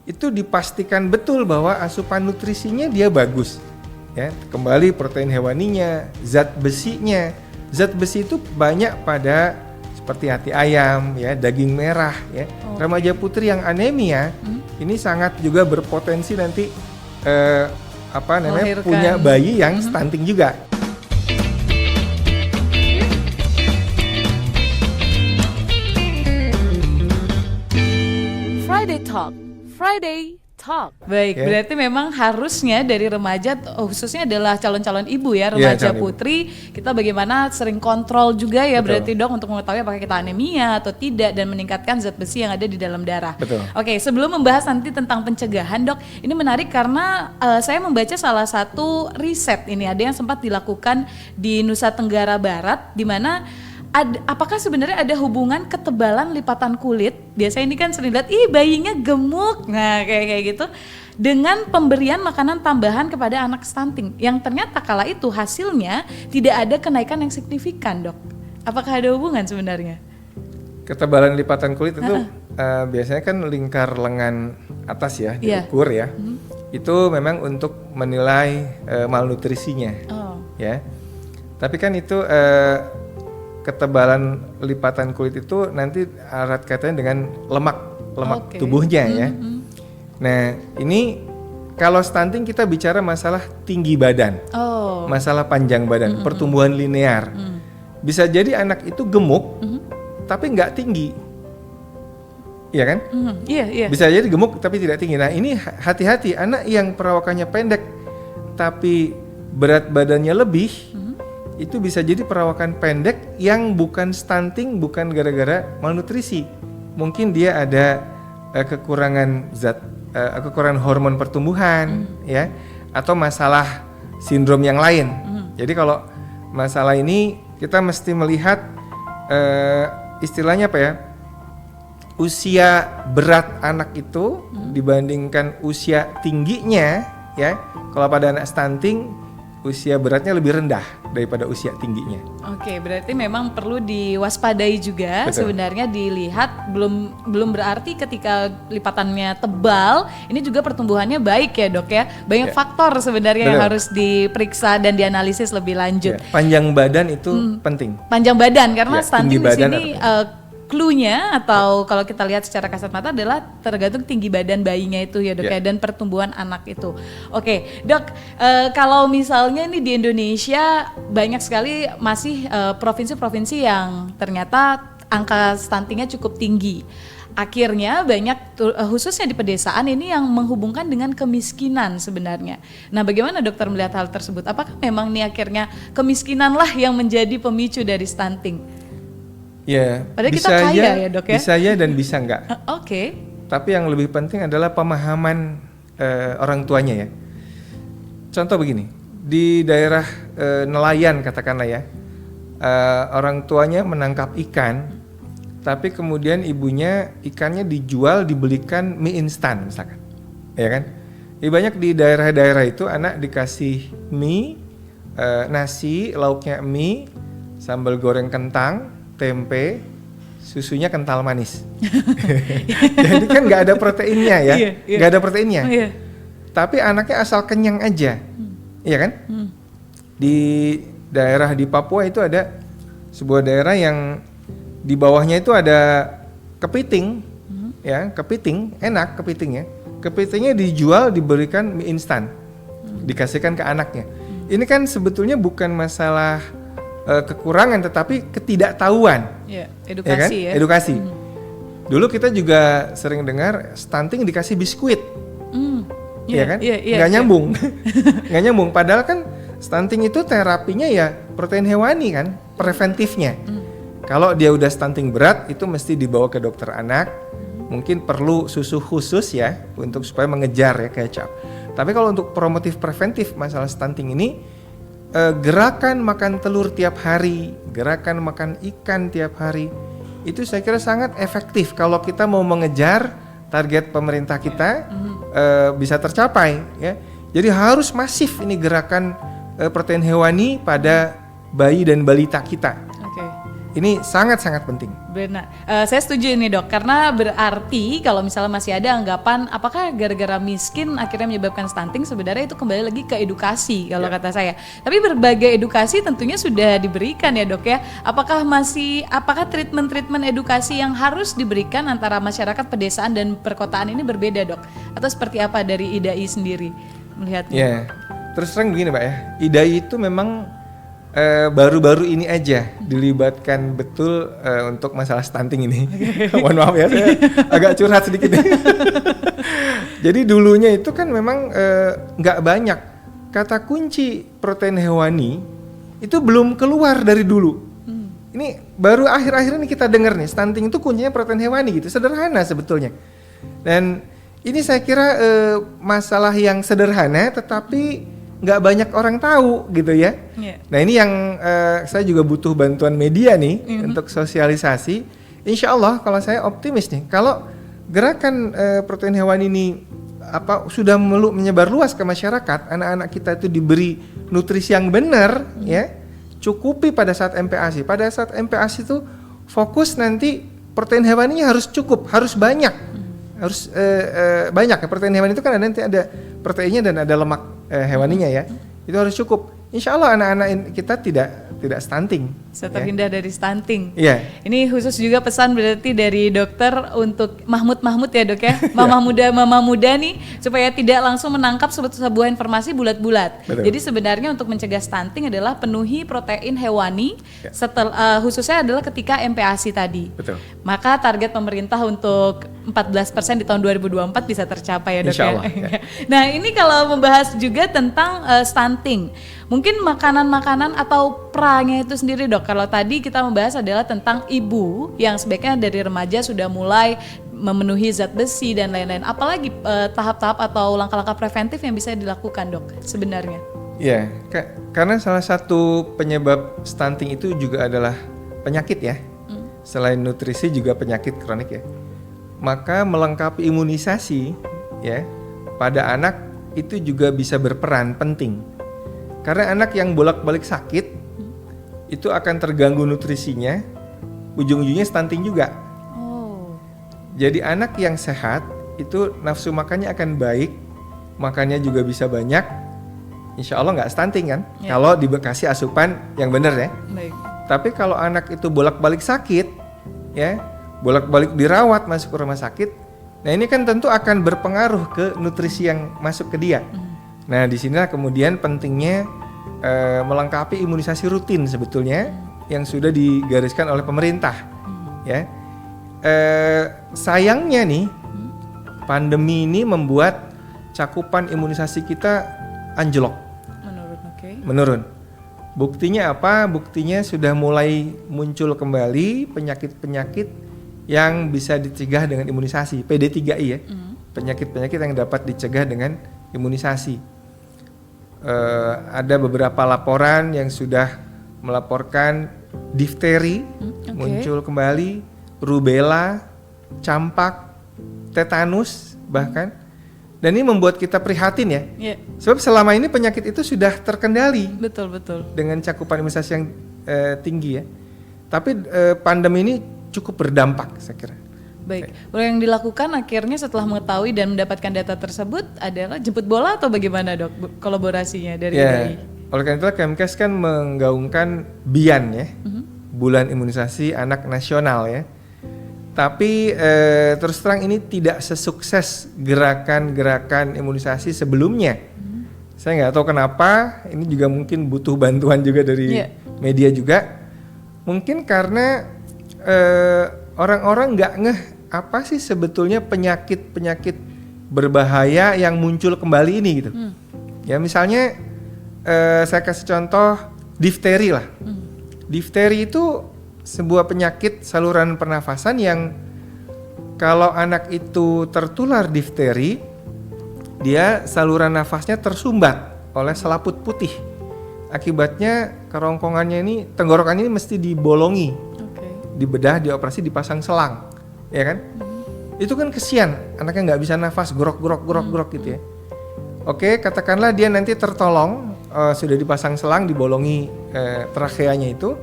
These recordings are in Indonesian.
itu dipastikan betul bahwa asupan nutrisinya dia bagus. Ya, kembali protein hewaninya, zat besinya. Zat besi itu banyak pada seperti hati ayam, ya, daging merah, ya. Remaja putri yang anemia ini sangat juga berpotensi nanti melahirkan. punya bayi yang stunting juga. Friday Talk. Baik, berarti memang harusnya dari remaja, khususnya adalah calon-calon ibu ya, remaja putri, kita bagaimana sering kontrol juga ya. Betul. Berarti dok, untuk mengetahui apakah kita anemia atau tidak dan meningkatkan zat besi yang ada di dalam darah. Betul. Oke, sebelum membahas nanti tentang pencegahan dok, ini menarik karena saya membaca salah satu riset ini ada yang sempat dilakukan di Nusa Tenggara Barat, di mana apakah sebenarnya ada hubungan ketebalan lipatan kulit? Biasanya ini kan sering lihat, bayinya gemuk, nah kayak gitu, dengan pemberian makanan tambahan kepada anak stunting, yang ternyata kala itu hasilnya tidak ada kenaikan yang signifikan, dok. Apakah ada hubungan sebenarnya? Ketebalan lipatan kulit itu biasanya kan lingkar lengan atas ya, diukur ya. Itu memang untuk menilai malnutrisinya, ya. Tapi kan itu ketebalan lipatan kulit itu nanti erat kaitannya dengan lemak tubuhnya ya. Nah ini kalau stunting kita bicara masalah tinggi badan, masalah panjang badan, pertumbuhan linear. Bisa jadi anak itu gemuk tapi nggak tinggi, iya kan? Iya. Bisa jadi gemuk tapi tidak tinggi. Nah ini hati-hati, anak yang perawakannya pendek tapi berat badannya lebih. Itu bisa jadi perawakan pendek yang bukan stunting, bukan gara-gara malnutrisi. Mungkin dia ada kekurangan kekurangan hormon pertumbuhan, ya, atau masalah sindrom yang lain. Jadi kalau masalah ini kita mesti melihat istilahnya apa ya? Usia berat anak itu dibandingkan usia tingginya, ya. Kalau pada anak stunting usia beratnya lebih rendah daripada usia tingginya. Oke, berarti memang perlu diwaspadai juga. Betul. Sebenarnya dilihat belum berarti ketika lipatannya tebal, ini juga pertumbuhannya baik ya dok ya. Banyak faktor sebenarnya yang harus diperiksa dan dianalisis lebih lanjut. Panjang badan itu penting. Panjang badan karena stunting di sini clue-nya atau kalau kita lihat secara kasat mata adalah tergantung tinggi badan bayinya itu ya dok ya, dan pertumbuhan anak itu. Oke dok, kalau misalnya ini di Indonesia banyak sekali masih provinsi-provinsi yang ternyata angka stuntingnya cukup tinggi. Akhirnya banyak khususnya di pedesaan ini yang menghubungkan dengan kemiskinan sebenarnya. Nah bagaimana dokter melihat hal tersebut? Apakah memang nih akhirnya kemiskinanlah yang menjadi pemicu dari stunting? Ya, padahal kita kaya ya dok ya? Bisa ya dan bisa enggak. Oke. Tapi yang lebih penting adalah pemahaman orang tuanya ya. Contoh begini, di daerah nelayan katakanlah ya, orang tuanya menangkap ikan, tapi kemudian ibunya ikannya dijual, dibelikan mie instan misalkan, ya kan? Banyak di daerah-daerah itu anak dikasih mie, nasi, lauknya mie, sambal goreng kentang, tempe, susunya kental manis. Jadi kan nggak ada proteinnya ya, nggak ada proteinnya. Tapi anaknya asal kenyang aja, iya kan? Di daerah di Papua itu ada sebuah daerah yang di bawahnya itu ada kepiting, ya kepiting, enak kepitingnya. Kepitingnya dijual, diberikan mie instan, dikasihkan ke anaknya. Ini kan sebetulnya bukan masalah kekurangan tetapi ketidaktahuan. Edukasi ya kan? ya. Edukasi. Dulu kita juga sering dengar stunting dikasih biskuit. Ya kan? Nggak nyambung. Nggak nyambung. Padahal kan stunting itu terapinya ya protein hewani kan, preventifnya. Kalau dia udah stunting berat itu mesti dibawa ke dokter anak. Mungkin perlu susu khusus ya untuk supaya mengejar ya catch-up. Tapi kalau untuk promotif preventif masalah stunting ini, gerakan makan telur tiap hari, gerakan makan ikan tiap hari, itu saya kira sangat efektif kalau kita mau mengejar target pemerintah kita bisa tercapai ya. Jadi harus masif ini gerakan protein hewani pada bayi dan balita kita. Ini sangat-sangat penting. Benar, saya setuju ini dok, karena berarti kalau misalnya masih ada anggapan apakah gara-gara miskin akhirnya menyebabkan stunting, sebenarnya itu kembali lagi ke edukasi kalau kata saya. Tapi berbagai edukasi tentunya sudah diberikan ya dok ya. Apakah treatment edukasi yang harus diberikan antara masyarakat pedesaan dan perkotaan ini berbeda dok? Atau seperti apa dari IDAI sendiri melihatnya? Ya, terus terang begini Pak ya, IDAI itu memang baru-baru ini aja dilibatkan betul untuk masalah stunting ini. Mohon maaf ya, saya agak curhat sedikit. Jadi dulunya itu kan memang nggak banyak. Kata kunci protein hewani itu belum keluar dari dulu. Ini baru akhir-akhir ini kita dengar nih, stunting itu kuncinya protein hewani gitu. Sederhana sebetulnya. Dan ini saya kira masalah yang sederhana tetapi nggak banyak orang tahu gitu ya. Nah ini yang saya juga butuh bantuan media nih untuk sosialisasi. Insya Allah kalau saya optimis nih, kalau gerakan protein hewan ini sudah menyebar luas ke masyarakat, anak-anak kita itu diberi nutrisi yang benar, ya, cukupi pada saat MPASI. Pada saat MPASI itu fokus nanti protein hewaninya harus cukup, harus banyak. Harus banyak ya, protein hewani itu kan nanti ada proteinnya dan ada lemak hewaninya ya, itu harus cukup. Insya Allah anak-anak kita tidak stunting. Terhindar dari stunting. Iya. Ini khusus juga pesan berarti dari dokter untuk Mahmud ya dok ya, mama muda nih, supaya tidak langsung menangkap sebuah informasi bulat-bulat. Jadi sebenarnya untuk mencegah stunting adalah penuhi protein hewani, khususnya adalah ketika MPASI tadi. Betul. Maka target pemerintah untuk 14% di tahun 2024 bisa tercapai ya dok. Insya Allah, ya. Nah ini kalau membahas juga tentang stunting, mungkin makanan-makanan atau pranya itu sendiri dok. Kalau tadi kita membahas adalah tentang ibu yang sebaiknya dari remaja sudah mulai memenuhi zat besi dan lain-lain. Apalagi tahap-tahap atau langkah-langkah preventif yang bisa dilakukan dok sebenarnya? Ya, karena salah satu penyebab stunting itu juga adalah penyakit ya. Selain nutrisi juga penyakit kronik ya. Maka melengkapi imunisasi ya pada anak itu juga bisa berperan penting. Karena anak yang bolak-balik sakit itu akan terganggu nutrisinya, ujung-ujungnya stunting juga. Jadi anak yang sehat itu nafsu makannya akan baik, makannya juga bisa banyak, insya Allah nggak stunting kan? Kalau dikasih asupan yang benar ya. Baik. Tapi kalau anak itu bolak-balik sakit, ya, bolak-balik dirawat masuk ke rumah sakit, nah ini kan tentu akan berpengaruh ke nutrisi yang masuk ke dia. Nah disinilah kemudian pentingnya melengkapi imunisasi rutin sebetulnya yang sudah digariskan oleh pemerintah. Ya, sayangnya nih pandemi ini membuat cakupan imunisasi kita anjlok, menurun. Buktinya apa? Buktinya sudah mulai muncul kembali penyakit-penyakit yang bisa dicegah dengan imunisasi, PD3I ya, penyakit-penyakit yang dapat dicegah dengan imunisasi. Ada beberapa laporan yang sudah melaporkan difteri muncul kembali, rubella, campak, tetanus bahkan, dan ini membuat kita prihatin ya. Sebab selama ini penyakit itu sudah terkendali, betul dengan cakupan imunisasi yang tinggi ya. Tapi pandemi ini cukup berdampak saya kira. Baik, yang dilakukan akhirnya setelah mengetahui dan mendapatkan data tersebut adalah jemput bola atau bagaimana dok kolaborasinya dari IDAI? Oleh karena itu Kemkes kan menggaungkan BIAN ya, Bulan Imunisasi Anak Nasional ya. Tapi terus terang ini tidak sesukses gerakan-gerakan imunisasi sebelumnya. Saya nggak tahu kenapa, ini juga mungkin butuh bantuan juga dari media juga. Mungkin karena orang-orang nggak ngeh apa sih sebetulnya penyakit-penyakit berbahaya yang muncul kembali ini gitu. Ya misalnya saya kasih contoh difteri lah. Difteri itu sebuah penyakit saluran pernafasan yang kalau anak itu tertular difteri, dia saluran nafasnya tersumbat oleh selaput putih. Akibatnya kerongkongannya ini, tenggorokannya ini mesti dibolongi, dibedah, dioperasi, dipasang selang, ya kan? Itu kan kesian, anaknya nggak bisa nafas, grok gitu ya. Oke, katakanlah dia nanti tertolong, sudah dipasang selang, dibolongi trakeanya itu.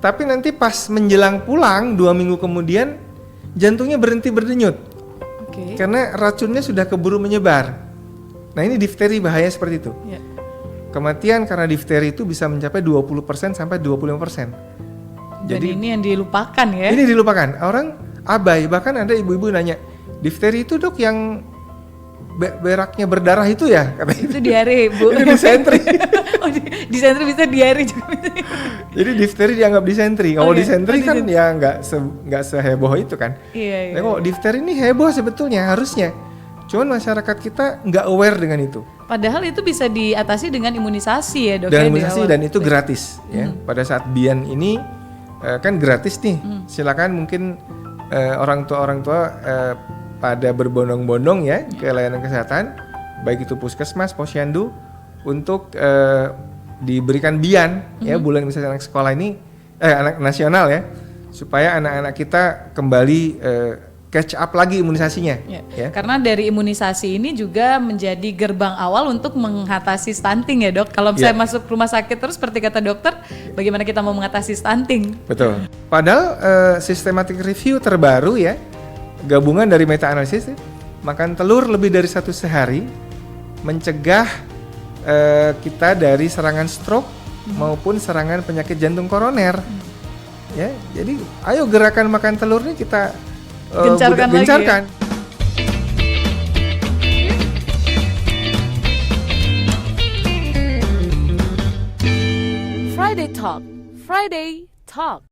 Tapi nanti pas menjelang pulang 2 minggu kemudian jantungnya berhenti berdenyut. Karena racunnya sudah keburu menyebar. Nah ini difteri bahaya seperti itu. Kematian karena difteri itu bisa mencapai 20% sampai 25%. Jadi ini yang dilupakan ya? Ini dilupakan. Orang abai. Bahkan ada ibu-ibu nanya, difteri itu dok yang beraknya berdarah itu ya? Itu diare Bu. Itu disentri. Oh, disentri bisa diare juga. Jadi difteri dianggap disentri. Kalau disentri kan ya nggak seheboh itu kan. Iya. Nah, kok difteri ini heboh sebetulnya harusnya. Cuman masyarakat kita nggak aware dengan itu. Padahal itu bisa diatasi dengan imunisasi ya dok. Dengan imunisasi dan itu gratis ya. Pada saat Bian ini kan gratis nih. Silakan mungkin orang tua pada berbondong-bondong ya ke layanan kesehatan, baik itu puskesmas, posyandu, untuk diberikan Bian ya bulan imunisasi anak sekolah ini anak nasional ya, supaya anak-anak kita kembali catch up lagi imunisasinya. Ya. Karena dari imunisasi ini juga menjadi gerbang awal untuk mengatasi stunting ya dok. Kalau saya masuk rumah sakit terus seperti kata dokter, bagaimana kita mau mengatasi stunting? Betul. Padahal systematic review terbaru ya, gabungan dari meta analisis, makan telur lebih dari 1 sehari mencegah kita dari serangan stroke maupun serangan penyakit jantung koroner. Ya, jadi ayo gerakan makan telur ini kita gencarkan. Ya? Friday Talk.